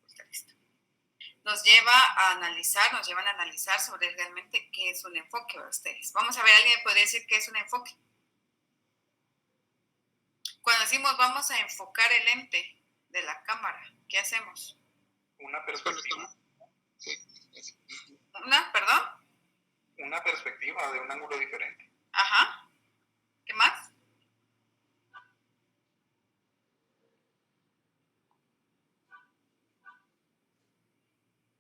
Está listo. Nos llevan a analizar sobre realmente qué es un enfoque para ustedes. Vamos a ver, ¿alguien me podría decir qué es un enfoque? Cuando decimos vamos a enfocar el lente de la cámara, ¿qué hacemos? Una perspectiva. ¿Perdón? Una perspectiva de un ángulo diferente. Ajá. ¿Qué más?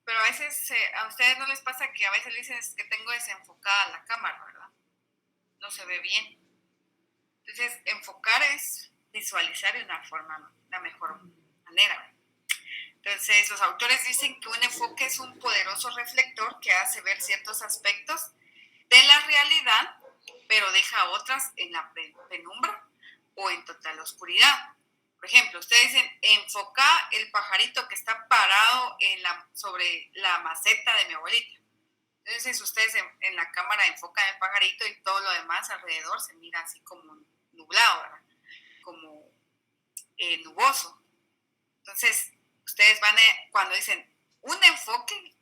Pero a veces a ustedes no les pasa que a veces les dicen que tengo desenfocada la cámara, ¿verdad? No se ve bien. Entonces, enfocar es visualizar de una mejor manera. Entonces, los autores dicen que un enfoque es un poderoso reflector que hace ver ciertos aspectos de la realidad, pero deja otras en la penumbra o en total oscuridad. Por ejemplo, ustedes dicen, enfoca el pajarito que está parado sobre la maceta de mi abuelita. Entonces, ustedes en la cámara enfocan el pajarito y todo lo demás alrededor se mira así como nublado, ¿verdad? Como nuboso. Entonces, ustedes cuando dicen un enfoque,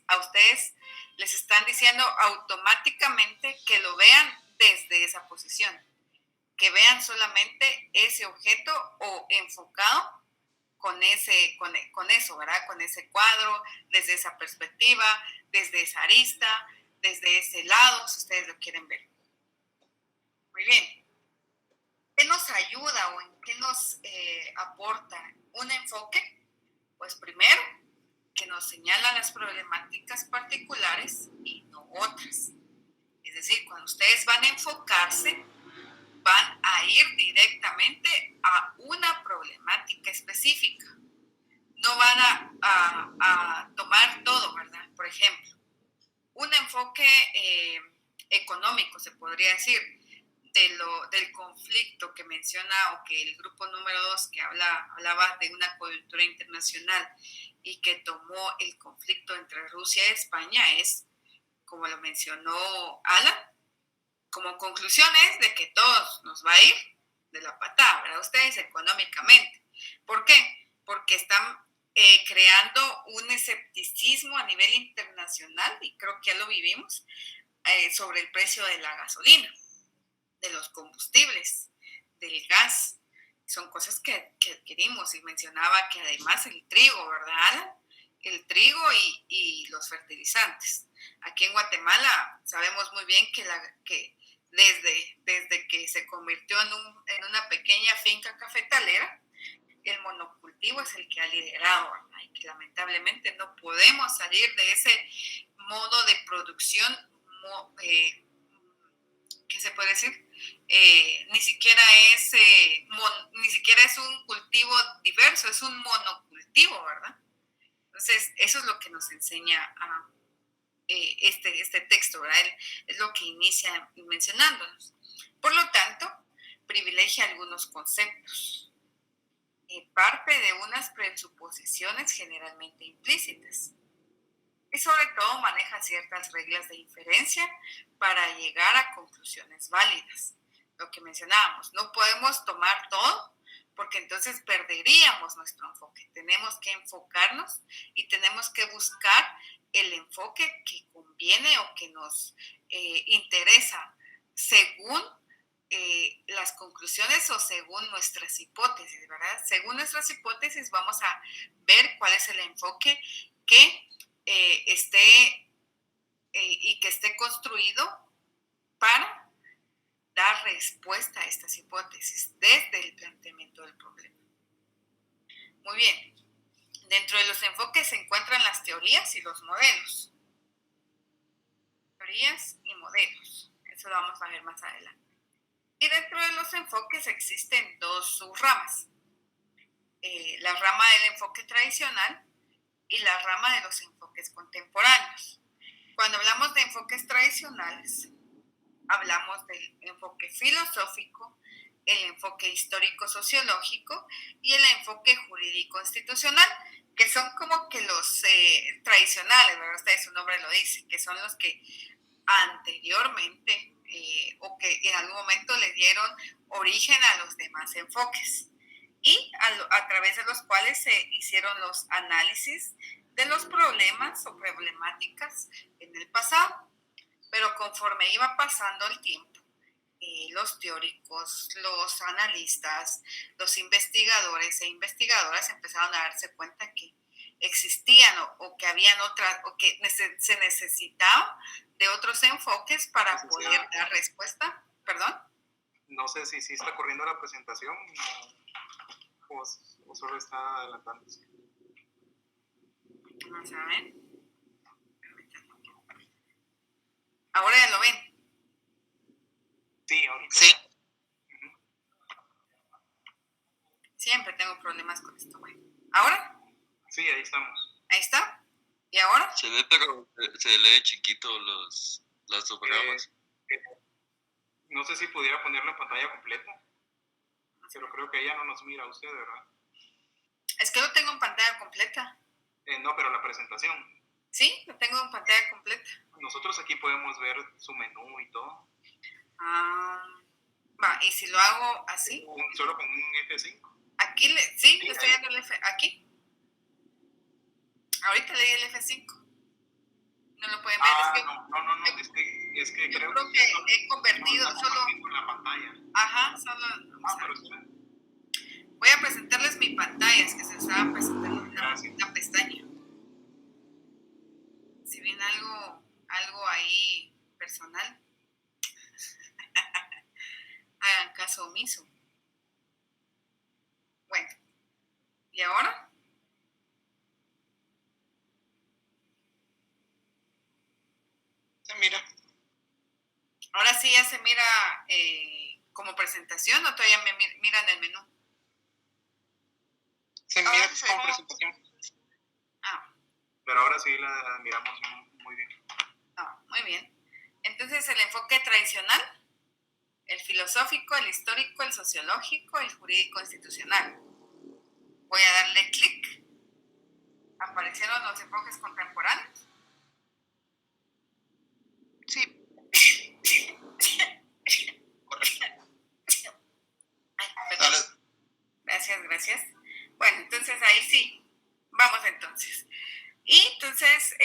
a ustedes les están diciendo automáticamente que lo vean desde esa posición, que vean solamente ese objeto o enfocado con eso, ¿verdad? Con ese cuadro, desde esa perspectiva, desde esa arista, desde ese lado, si ustedes lo quieren ver. Muy bien. ¿Qué nos ayuda o en qué nos aporta un enfoque? Pues primero, que nos señala las problemáticas particulares y no otras. Es decir, cuando ustedes van a enfocarse, van a ir directamente a una problemática específica. No van a tomar todo, ¿verdad? Por ejemplo, un enfoque económico, se podría decir, del conflicto que menciona, o que el grupo número 2 que hablaba de una coyuntura internacional y que tomó el conflicto entre Rusia y España, es, como lo mencionó Alan, como conclusión es de que todos nos va a ir de la patada, ¿verdad? Ustedes económicamente. ¿Por qué? Porque están creando un escepticismo a nivel internacional, y creo que ya lo vivimos, sobre el precio de la gasolina, de los combustibles, del gas. Son cosas que adquirimos, y mencionaba que además el trigo, ¿verdad? El trigo y los fertilizantes. Aquí en Guatemala sabemos muy bien que desde que se convirtió en una pequeña finca cafetalera, el monocultivo es el que ha liderado, ¿verdad? Y que lamentablemente no podemos salir de ese modo de producción, ¿qué se puede decir? Ni siquiera es un cultivo diverso, es un monocultivo, ¿verdad? Entonces, eso es lo que nos enseña este texto, ¿verdad? Es lo que inicia mencionándonos. Por lo tanto, privilegia algunos conceptos. Parte de unas presuposiciones generalmente implícitas. Y sobre todo maneja ciertas reglas de inferencia para llegar a conclusiones válidas. Lo que mencionábamos, no podemos tomar todo porque entonces perderíamos nuestro enfoque. Tenemos que enfocarnos y tenemos que buscar el enfoque que conviene o que nos interesa según las conclusiones o según nuestras hipótesis, ¿verdad? Según nuestras hipótesis vamos a ver cuál es el enfoque que esté y que esté construido para dar respuesta a estas hipótesis desde el planteamiento del problema. Muy bien. Dentro de los enfoques se encuentran las teorías y los modelos. Teorías y modelos. Eso lo vamos a ver más adelante. Y dentro de los enfoques existen dos subramas. La rama del enfoque tradicional y la rama de los enfoques contemporáneos. Cuando hablamos de enfoques tradicionales, hablamos del enfoque filosófico, el enfoque histórico-sociológico y el enfoque jurídico-institucional, que son como que los tradicionales, ¿verdad? Ustedes, su nombre lo dice, que son los que anteriormente o que en algún momento le dieron origen a los demás enfoques. y a través de los cuales se hicieron los análisis de los problemas o problemáticas en el pasado. Pero conforme iba pasando el tiempo, los teóricos, los analistas, los investigadores e investigadoras empezaron a darse cuenta que existían o que habían otras, o que se necesitaba de otros enfoques para poder dar respuesta. ¿Perdón? No sé si está corriendo la presentación o solo está adelantándose. Vamos a ver. ¿Ahora ya lo ven? Sí, ahorita. Sí. Siempre tengo problemas con esto. Bueno, ¿ahora? Sí, ahí estamos. Ahí está. ¿Y ahora? Se ve, pero se lee chiquito los programas. No sé si pudiera ponerlo en pantalla completa, pero creo que ella no nos mira a usted, ¿verdad? Es que lo tengo en pantalla completa. No, pero la presentación. Sí, lo tengo en pantalla completa. Nosotros aquí podemos ver su menú y todo. Va, y si lo hago así. Solo con un F5. Aquí, sí, le estoy dando el F. Aquí. Ahorita le di el F5. No lo pueden ver. No. Es que yo creo que he convertido solo. La pantalla. Ajá, solo. Pero espera. Voy a presentarles mi pantalla, es que se estaba presentando una pestaña. Si ven algo ahí personal, hagan caso omiso. Bueno, ¿y ahora? Se mira. Ahora sí ya se mira como presentación, o todavía me miran el menú. Se mira como presentación. Pero ahora sí la miramos muy bien. Muy bien. Entonces el enfoque tradicional, el filosófico, el histórico, el sociológico, el jurídico institucional. Voy a darle clic. ¿Aparecieron los enfoques contemporáneos? Sí. Gracias. Bueno, entonces ahí sí. Vamos entonces. Y entonces,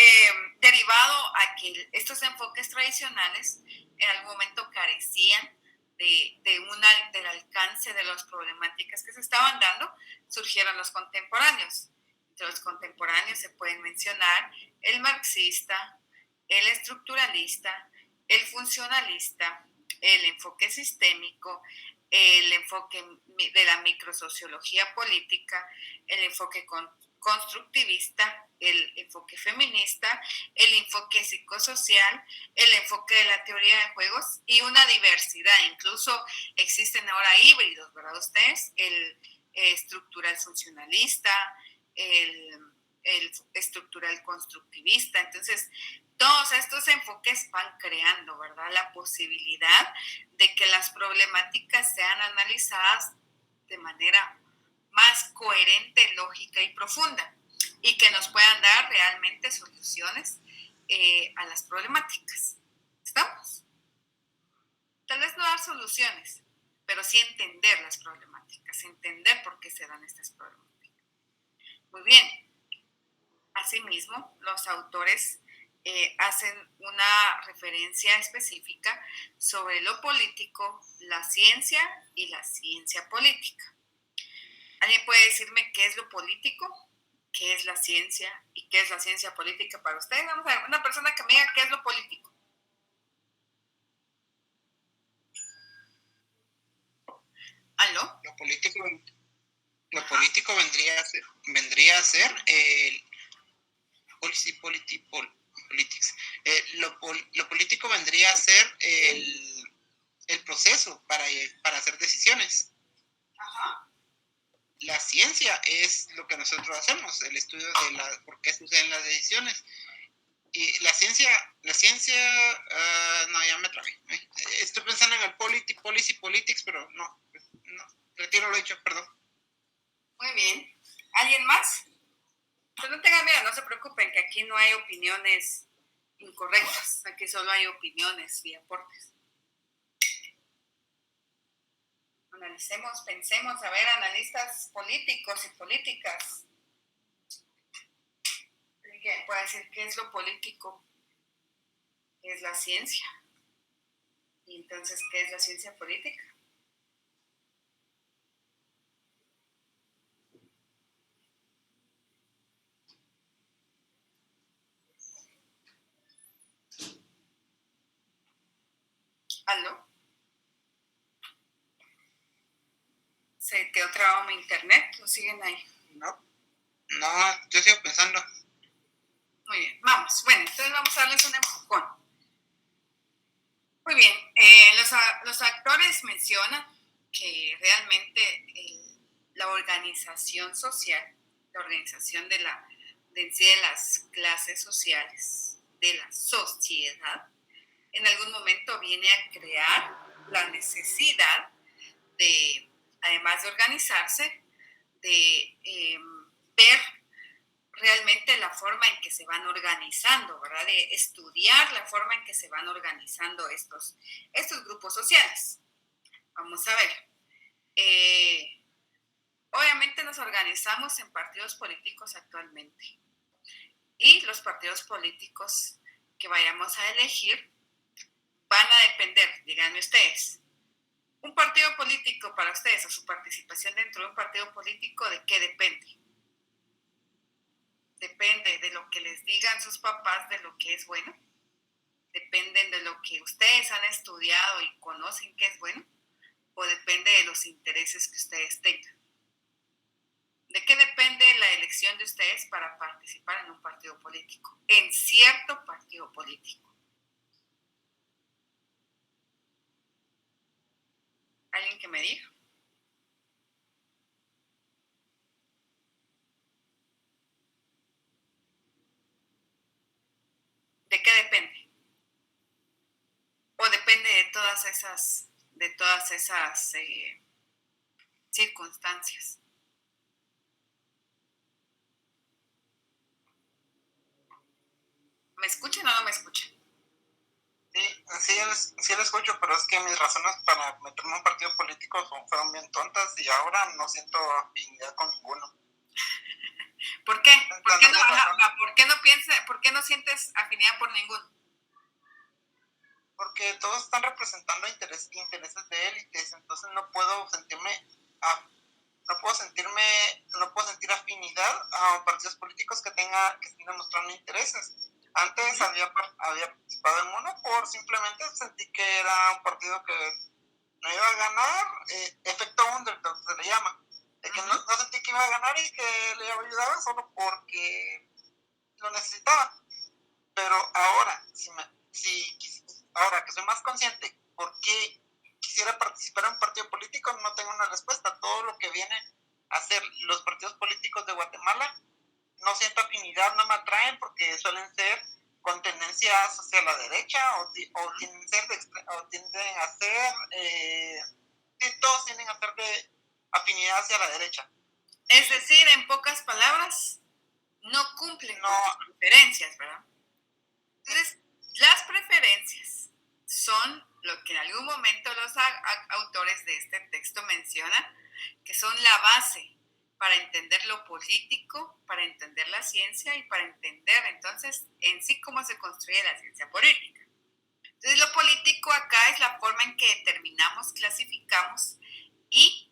derivado a que estos enfoques tradicionales en algún momento carecían del alcance de las problemáticas que se estaban dando, surgieron los contemporáneos. Entre los contemporáneos se pueden mencionar el marxista, el estructuralista, el funcionalista, el enfoque sistémico, el enfoque de la microsociología política, el enfoque constructivista, el enfoque feminista, el enfoque psicosocial, el enfoque de la teoría de juegos y una diversidad. Incluso existen ahora híbridos, ¿verdad ustedes? El estructural funcionalista, el estructural constructivista. Entonces, todos estos enfoques van creando, ¿verdad?, la posibilidad de que las problemáticas sean analizadas de manera más coherente, lógica y profunda, y que nos puedan dar realmente soluciones a las problemáticas. ¿Estamos? Tal vez no dar soluciones, pero sí entender las problemáticas, entender por qué se dan estas problemáticas. Muy bien. Asimismo, los autores hacen una referencia específica sobre lo político, la ciencia y la ciencia política. ¿Alguien puede decirme qué es lo político, qué es la ciencia y qué es la ciencia política para ustedes? Vamos a ver, una persona que me diga qué es lo político. ¿Aló? Lo político vendría a ser el politics. Lo político vendría a ser el proceso para hacer decisiones. Ajá. La ciencia es lo que nosotros hacemos, el estudio de por qué suceden las decisiones. Y la ciencia, no, ya me trabé. Estoy pensando en el politics, pero no, retiro lo dicho, perdón. Muy bien. ¿Alguien más? Pues no tengan miedo, no se preocupen, que aquí no hay opiniones incorrectas, aquí solo hay opiniones y aportes. Analicemos, pensemos, a ver, analistas políticos y políticas. Puede decir qué es lo político, qué es la ciencia. Y entonces, ¿qué es la ciencia política? ¿Aló? ¿Se quedó trabado mi internet o siguen ahí? No, yo sigo pensando. Muy bien, vamos. Bueno, entonces vamos a darles un empujón. Muy bien, los actores mencionan que realmente la organización social, la organización de sí de las clases sociales, de la sociedad, en algún momento viene a crear la necesidad de, además de organizarse, de ver realmente la forma en que se van organizando, ¿verdad? De estudiar la forma en que se van organizando estos grupos sociales. Vamos a ver. Obviamente nos organizamos en partidos políticos actualmente. Y los partidos políticos que vayamos a elegir van a depender, díganme ustedes, un partido político para ustedes o su participación dentro de un partido político, ¿de qué depende? Depende de lo que les digan sus papás de lo que es bueno. Dependen de lo que ustedes han estudiado y conocen que es bueno. O depende de los intereses que ustedes tengan. ¿De qué depende la elección de ustedes para participar en un partido político? En cierto partido político. ¿Alguien que me diga? ¿De qué depende? ¿O depende de todas esas circunstancias? ¿Me escuchan o no me escuchan? Sí lo escucho, pero es que mis razones para meterme en un partido político fueron bien tontas y ahora no siento afinidad con ninguno. ¿Por qué? ¿Por qué no sientes afinidad por ninguno? Porque todos están representando intereses de élites, entonces no puedo sentir afinidad a partidos políticos que estén demostrando intereses. Antes había participado en uno por simplemente sentí que era un partido que no iba a ganar, efecto Underdog se le llama, de que no sentí que iba a ganar y que le ayudaba solo porque lo necesitaba. Pero ahora, ahora que soy más consciente por qué quisiera participar en un partido político, no tengo una respuesta. Todo lo que viene a hacer los partidos políticos de Guatemala, no siento afinidad, no me atraen porque suelen ser con tendencias hacia la derecha o tienden a ser, todos tienden a ser de afinidad hacia la derecha. Es decir, en pocas palabras, no cumplen con sus preferencias, ¿verdad? Entonces, las preferencias son lo que en algún momento los autores de este texto mencionan, que son la base para entender lo político, para entender la ciencia y para entender entonces en sí cómo se construye la ciencia política. Entonces, lo político acá es la forma en que determinamos, clasificamos y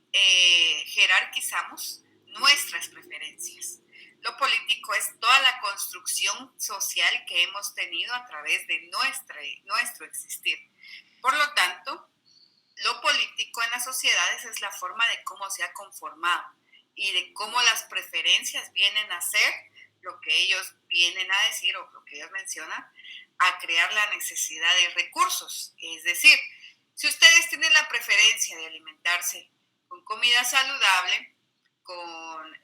jerarquizamos nuestras preferencias. Lo político es toda la construcción social que hemos tenido a través de nuestro existir. Por lo tanto, lo político en las sociedades es la forma de cómo se ha conformado y de cómo las preferencias vienen a ser lo que ellos vienen a decir o lo que ellos mencionan, a crear la necesidad de recursos. Es decir, si ustedes tienen la preferencia de alimentarse con comida saludable, con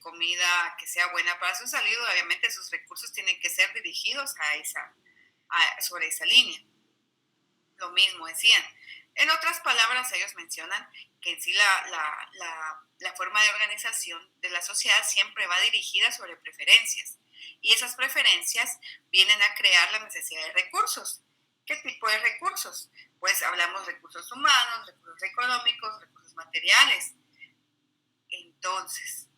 comida que sea buena para su salud, obviamente sus recursos tienen que ser dirigidos sobre esa línea. Lo mismo decían. En otras palabras, ellos mencionan que en sí la forma de organización de la sociedad siempre va dirigida sobre preferencias. Y esas preferencias vienen a crear la necesidad de recursos. ¿Qué tipo de recursos? Pues hablamos de recursos humanos, recursos económicos, recursos materiales. Entonces,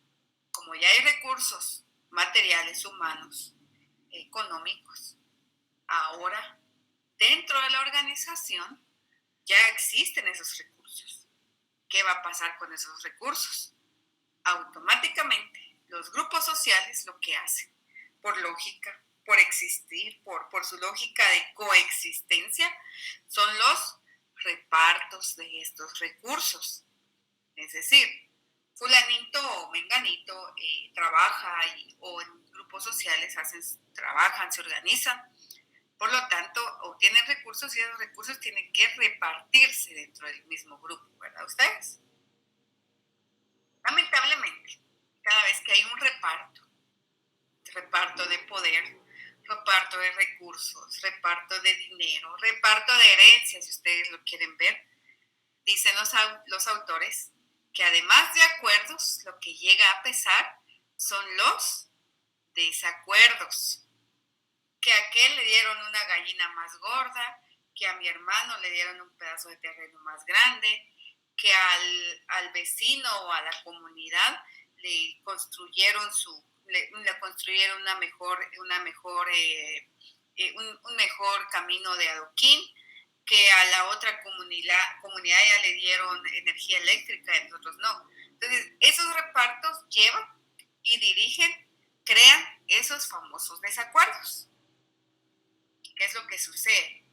como ya hay recursos materiales, humanos, económicos, ahora dentro de la organización ya existen esos recursos. ¿Qué va a pasar con esos recursos? Automáticamente los grupos sociales lo que hacen, por lógica, por existir, por su lógica de coexistencia, son los repartos de estos recursos. Es decir, fulanito o menganito trabaja o en grupos sociales trabajan, se organizan, por lo tanto, obtienen recursos y esos recursos tienen que repartirse dentro del mismo grupo, ¿verdad ustedes? Lamentablemente, cada vez que hay un reparto de poder, reparto de recursos, reparto de dinero, reparto de herencias, si ustedes lo quieren ver, dicen los autores que además de acuerdos, lo que llega a pesar son los desacuerdos. Que a aquel le dieron una gallina más gorda, que a mi hermano le dieron un pedazo de terreno más grande, que al vecino o a la comunidad le construyeron un mejor camino de adoquín, que a la otra comunidad ya le dieron energía eléctrica y a nosotros no. Entonces, esos repartos llevan y dirigen, crean esos famosos desacuerdos. ¿Qué es lo que sucede?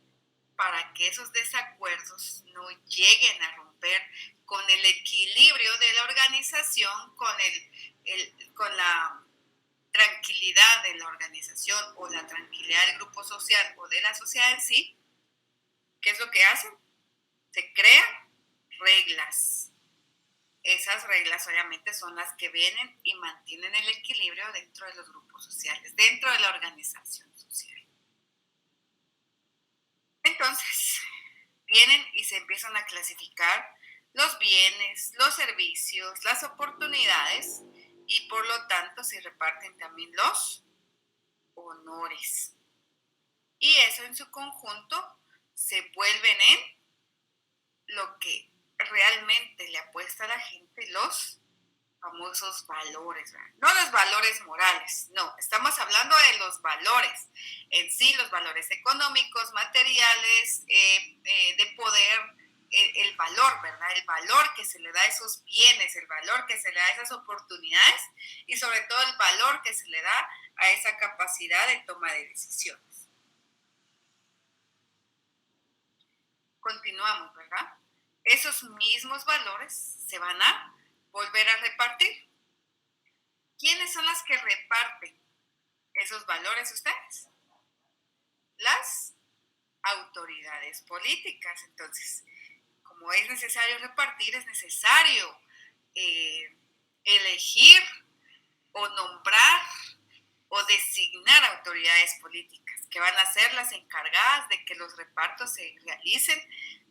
Para que esos desacuerdos no lleguen a romper con el equilibrio de la organización, con la tranquilidad de la organización o la tranquilidad del grupo social o de la sociedad en sí, ¿qué es lo que hacen? Se crean reglas. Esas reglas obviamente son las que vienen y mantienen el equilibrio dentro de los grupos sociales, dentro de la organización social. Entonces, vienen y se empiezan a clasificar los bienes, los servicios, las oportunidades y por lo tanto se reparten también los honores. Y eso en su conjunto se vuelven en lo que realmente le apuesta a la gente, los famosos valores, ¿verdad? No los valores morales, no, estamos hablando de los valores en sí, los valores económicos, materiales, de poder, el valor, ¿verdad? El valor que se le da a esos bienes, el valor que se le da a esas oportunidades y sobre todo el valor que se le da a esa capacidad de toma de decisiones. Continuamos, ¿verdad? Esos mismos valores se van a volver a repartir. ¿Quiénes son las que reparten esos valores ustedes? Las autoridades políticas. Entonces, como es necesario repartir, es necesario elegir o nombrar o designar autoridades políticas que van a ser las encargadas de que los repartos se realicen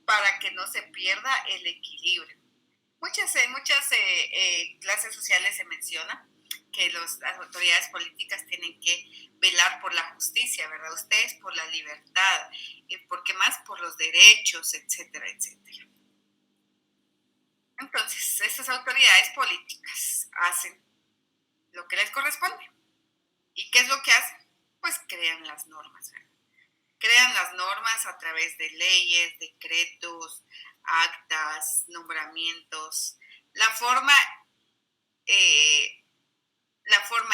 para que no se pierda el equilibrio. En muchas clases sociales se menciona que las autoridades políticas tienen que velar por la justicia, ¿verdad? Ustedes por la libertad, porque más por los derechos, etcétera, etcétera. Entonces, estas autoridades políticas hacen lo que les corresponde. ¿Y qué es lo que hacen? Pues crean las normas, ¿verdad? Crean las normas a través de leyes, decretos, actas, nombramientos, la forma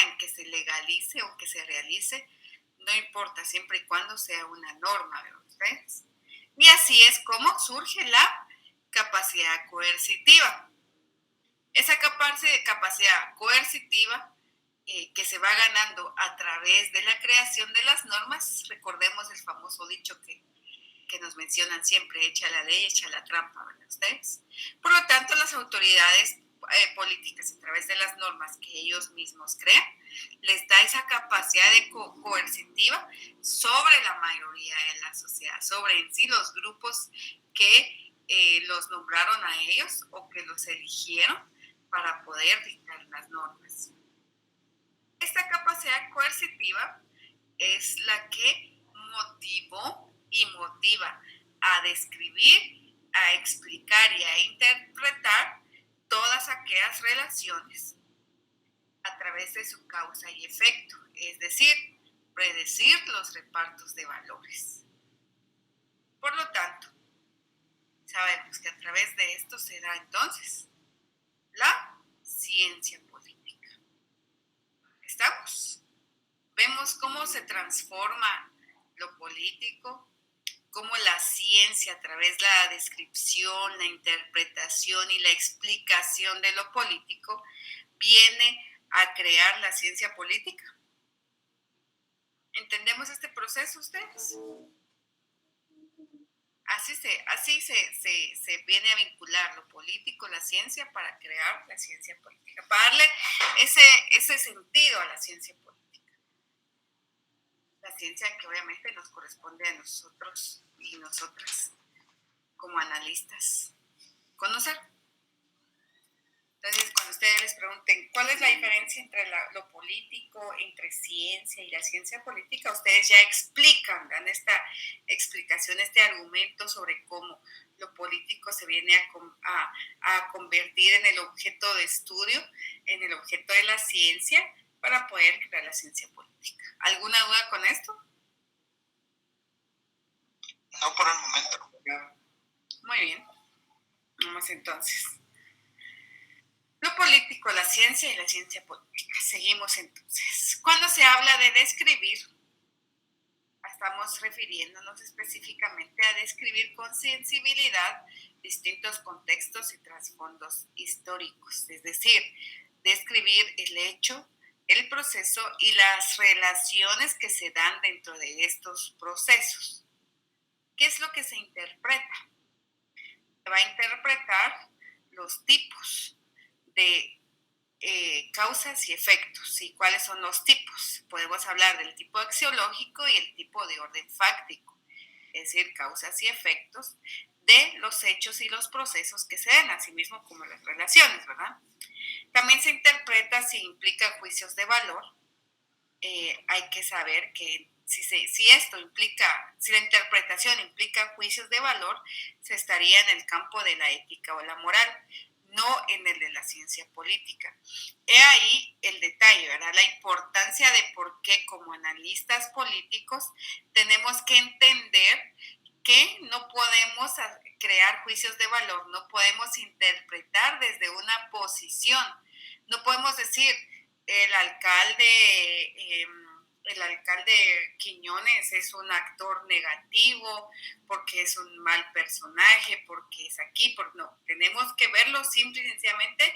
en que se legalice o que se realice, no importa, siempre y cuando sea una norma, ¿verdad ustedes? Y así es como surge la capacidad coercitiva. Esa capacidad coercitiva que se va ganando a través de la creación de las normas, recordemos el famoso dicho que nos mencionan siempre, echa la ley, echa la trampa, ¿verdad ustedes? Por lo tanto, las autoridades políticas a través de las normas que ellos mismos crean, les da esa capacidad de coercitiva sobre la mayoría de la sociedad, sobre en sí los grupos que los nombraron a ellos o que los eligieron para poder dictar las normas. Esta capacidad coercitiva es la que motivó y motiva a describir, a explicar y a interpretar todas aquellas relaciones a través de su causa y efecto, es decir, predecir los repartos de valores. Por lo tanto, sabemos que a través de esto se da entonces la ciencia política. ¿Estamos? Vemos cómo se transforma lo político, cómo la ciencia a través de la descripción, la interpretación y la explicación de lo político viene a crear la ciencia política. ¿Entendemos este proceso ustedes? Así se viene a vincular lo político, la ciencia, para crear la ciencia política, para darle ese sentido a la ciencia política. La ciencia que obviamente nos corresponde a nosotros y nosotras como analistas conocer. Entonces, cuando ustedes les pregunten cuál es la diferencia entre lo político, entre ciencia y la ciencia política, ustedes ya explican, dan esta explicación, este argumento sobre cómo lo político se viene a convertir en el objeto de estudio, en el objeto de la ciencia, para poder crear la ciencia política. ¿Alguna duda con esto? No por el momento. Muy bien. Vamos entonces. Lo político, la ciencia y la ciencia política. Seguimos entonces. Cuando se habla de describir, estamos refiriéndonos específicamente a describir con sensibilidad distintos contextos y trasfondos históricos, es decir, describir el hecho, el proceso y las relaciones que se dan dentro de estos procesos. ¿Qué es lo que se interpreta? Se va a interpretar los tipos de causas y efectos. ¿Y cuáles son los tipos? Podemos hablar del tipo axiológico y el tipo de orden fáctico, es decir, causas y efectos de los hechos y los procesos que se dan, así mismo como las relaciones, ¿verdad? También se interpreta si implica juicios de valor. Hay que saber que si esto implica, si la interpretación implica juicios de valor, se estaría en el campo de la ética o la moral, no en el de la ciencia política. He ahí el detalle, ¿verdad? La importancia de por qué como analistas políticos tenemos que entender que no podemos crear juicios de valor, no podemos interpretar desde una posición, no podemos decir el alcalde Quiñones es un actor negativo porque es un mal personaje, porque es aquí, no, tenemos que verlo simple y sencillamente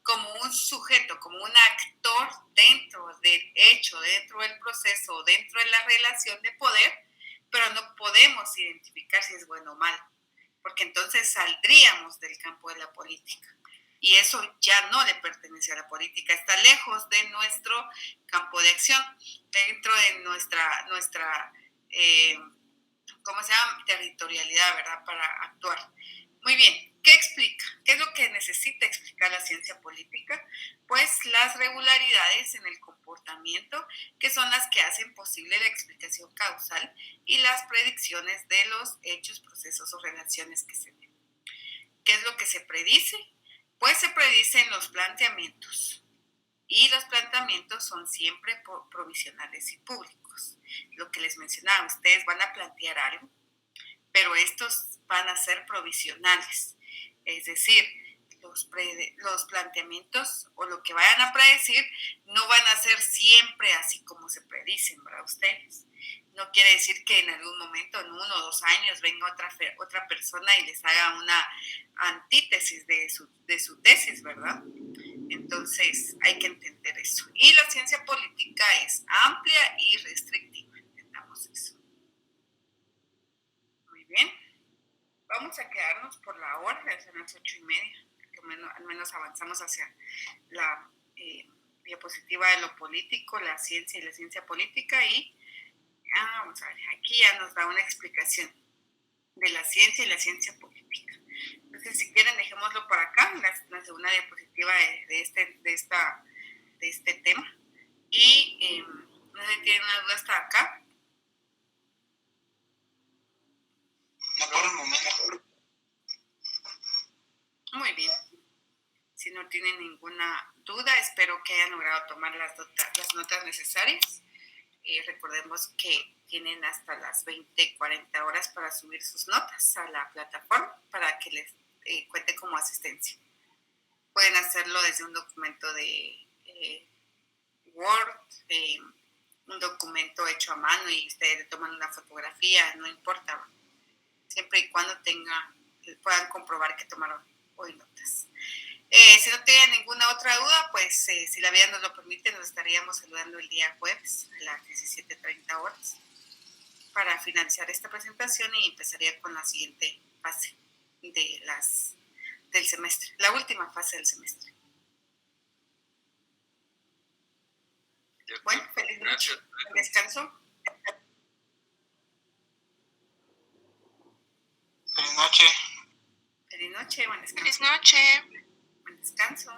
como un sujeto, como un actor dentro del hecho, dentro del proceso, dentro de la relación de poder, pero no podemos identificar si es bueno o malo, porque entonces saldríamos del campo de la política. Y eso ya no le pertenece a la política, está lejos de nuestro campo de acción, dentro de nuestra ¿cómo se llama? Territorialidad, ¿verdad? Para actuar. Muy bien, ¿qué explica? ¿Qué es lo que necesita explicar la ciencia política? Pues las regularidades en el comportamiento, que son las que hacen posible la explicación causal y las predicciones de los hechos, procesos o relaciones que se ven. ¿Qué es lo que se predice? Pues se predicen los planteamientos, y los planteamientos son siempre provisionales y públicos. Lo que les mencionaba, ustedes van a plantear algo, pero estos van a ser provisionales, es decir, los planteamientos o lo que vayan a predecir no van a ser siempre así como se predicen, ¿verdad? Ustedes. No quiere decir que en algún momento, en 1 o 2 años, venga otra persona y les haga una antítesis de su tesis, ¿verdad? Entonces, hay que entender eso. Y la ciencia política es amplia y restrictiva, entendamos eso. Muy bien. Vamos a quedarnos por la hora, ya son las 8:30, al menos avanzamos hacia la diapositiva de lo político, la ciencia y la ciencia política, y vamos a ver, aquí ya nos da una explicación de la ciencia y la ciencia política. Entonces, si quieren, dejémoslo por acá, la segunda diapositiva de este tema. Y no sé si tienen una duda hasta acá. No por el tienen ninguna duda. Espero que hayan logrado tomar las notas necesarias. Recordemos que tienen hasta las 20-40 horas para subir sus notas a la plataforma para que les cuente como asistencia. Pueden hacerlo desde un documento de Word, un documento hecho a mano y ustedes toman una fotografía, no importa, siempre y cuando puedan comprobar que tomaron hoy notas. Si no tienen ninguna otra duda, pues si la vida nos lo permite, nos estaríamos saludando el día jueves a las 17:30 horas para finalizar esta presentación y empezaría con la siguiente fase del semestre, la última fase del semestre. Bueno, feliz noche. Buen descanso. Feliz noche. Feliz noche, buen descanso. Feliz noche. Buen descanso.